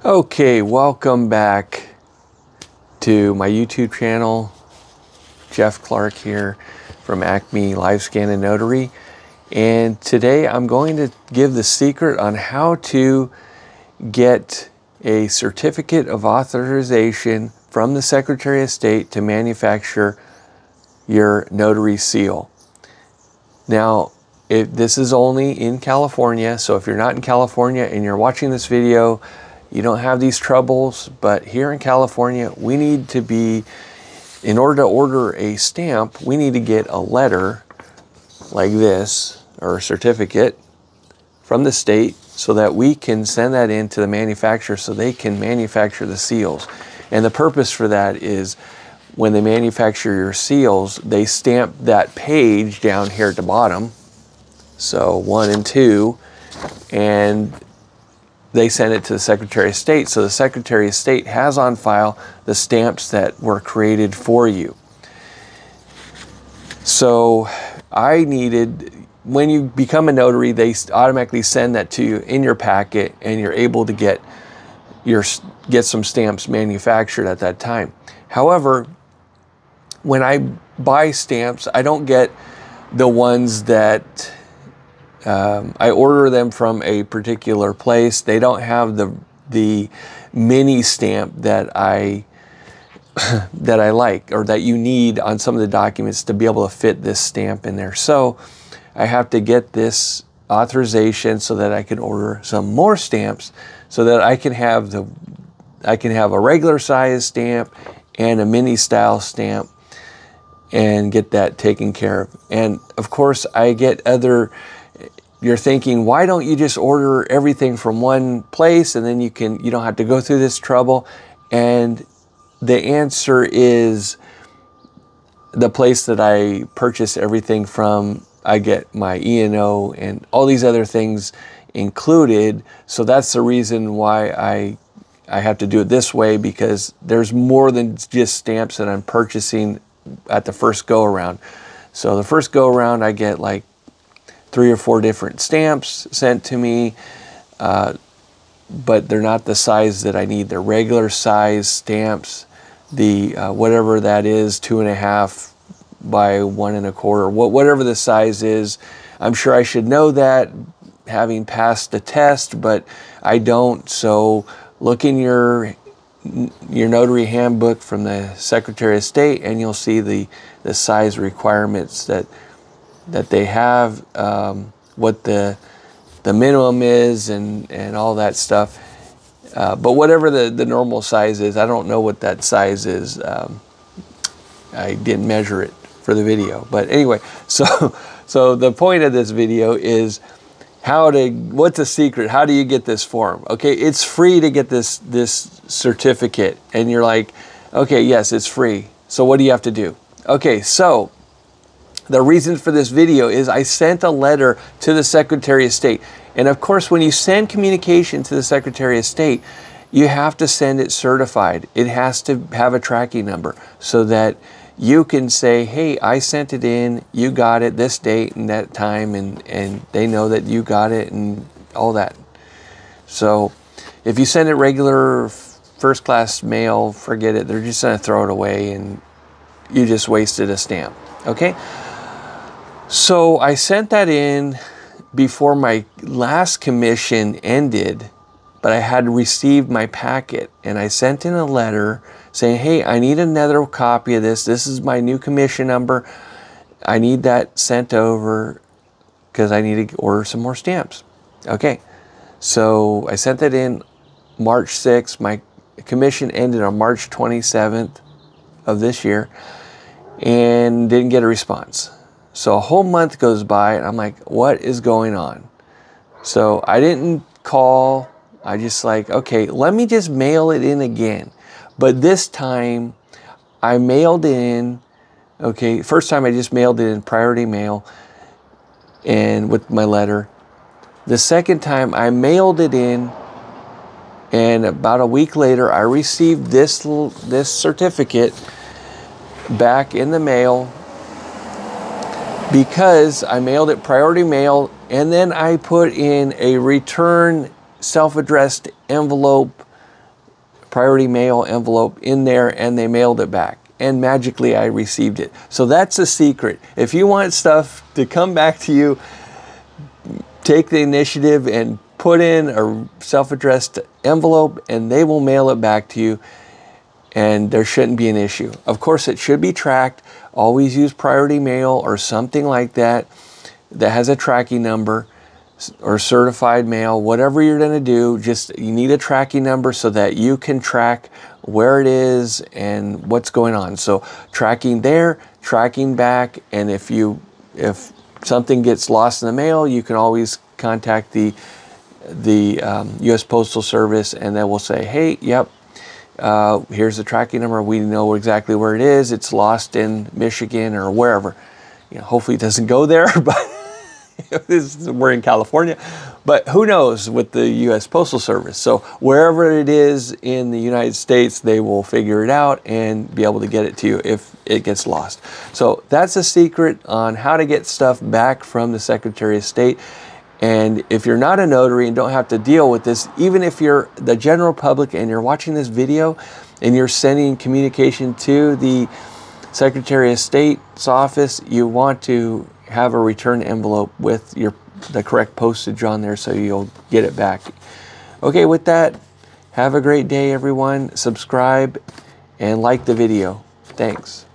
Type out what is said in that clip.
Okay, welcome back to my YouTube channel. Jeff Clark here from Acme Live Scan and Notary. And today I'm going to give the secret on how to get a certificate of authorization from the Secretary of State to manufacture your notary seal. Now, this is only in California, so if you're not in California and you're watching this video, you don't have these troubles. But here in California, we need to be, in order to order a stamp, we need to get a letter like this, or a certificate from the state, so that we can send that in to the manufacturer so they can manufacture the seals. And the purpose for that is when they manufacture your seals, they stamp that page down here at the bottom, so 1 and 2, and they send it to the Secretary of State. So the Secretary of State has on file the stamps that were created for you. So I needed, when you become a notary, they automatically send that to you in your packet, and you're able to get some stamps manufactured at that time. However, when I buy stamps, I don't get the ones that I order them from a particular place. They don't have the mini stamp that I like, or that you need on some of the documents to be able to fit this stamp in there. So I have to get this authorization so that I can order some more stamps, so that I can have a regular size stamp and a mini style stamp, and get that taken care of. And of course, I get other. You're thinking, why don't you just order everything from one place, and then you don't have to go through this trouble? And the answer is, the place that I purchase everything from, I get my E&O and all these other things included. So that's the reason why I have to do it this way, because there's more than just stamps that I'm purchasing at the first go around. So the first go around, I get like 3 or 4 different stamps sent to me, but they're not the size that I need. They're regular size stamps, the whatever that is, 2.5 by 1 1/4, whatever the size is. I'm sure I should know that, having passed the test, but I don't. So look in your notary handbook from the Secretary of State, and you'll see the size requirements that they have, what the minimum is, and all that stuff. But whatever the normal size is, I don't know what that size is. I didn't measure it for the video. But anyway, so the point of this video is what's the secret? How do you get this form? Okay, it's free to get this certificate. And you're like, okay, yes, it's free. So what do you have to do? Okay, so the reason for this video is I sent a letter to the Secretary of State. And of course, when you send communication to the Secretary of State, you have to send it certified. It has to have a tracking number, so that you can say, hey, I sent it in, you got it this date and that time, and they know that you got it and all that. So if you send it regular first class mail, forget it. They're just gonna throw it away, and you just wasted a stamp, okay? So I sent that in before my last commission ended, but I had received my packet, and I sent in a letter saying, hey, I need another copy of this. This is my new commission number. I need that sent over because I need to order some more stamps. Okay, so I sent that in March 6th. My commission ended on March 27th of this year, and didn't get a response. So a whole month goes by, and I'm like, what is going on? So I didn't call. I just like, okay, let me just mail it in again. But this time I mailed in, okay, first time I just mailed it in priority mail and with my letter. The second time I mailed it in, and about a week later I received this certificate back in the mail, because I mailed it priority mail, and then I put in a return self-addressed envelope priority mail envelope in there, and they mailed it back. And magically I received it. So that's a secret. If you want stuff to come back to you, take the initiative and put in a self-addressed envelope, and they will mail it back to you, and there shouldn't be an issue. Of course, it should be tracked. Always use priority mail or something like that that has a tracking number, or certified mail, whatever you're going to do. Just, you need a tracking number so that you can track where it is and what's going on. So tracking there, tracking back, and if something gets lost in the mail, you can always contact the U.S. Postal Service, and they will say, hey, yep, here's the tracking number. We know exactly where it is. It's lost in Michigan or wherever. You know, hopefully it doesn't go there, but we're in California. But who knows with the U.S. Postal Service. So wherever it is in the United States, they will figure it out and be able to get it to you if it gets lost. So that's a secret on how to get stuff back from the Secretary of State. And if you're not a notary and don't have to deal with this, even if you're the general public and you're watching this video and you're sending communication to the Secretary of State's office, you want to have a return envelope with the correct postage on there so you'll get it back. Okay, with that, have a great day, everyone. Subscribe and like the video. Thanks.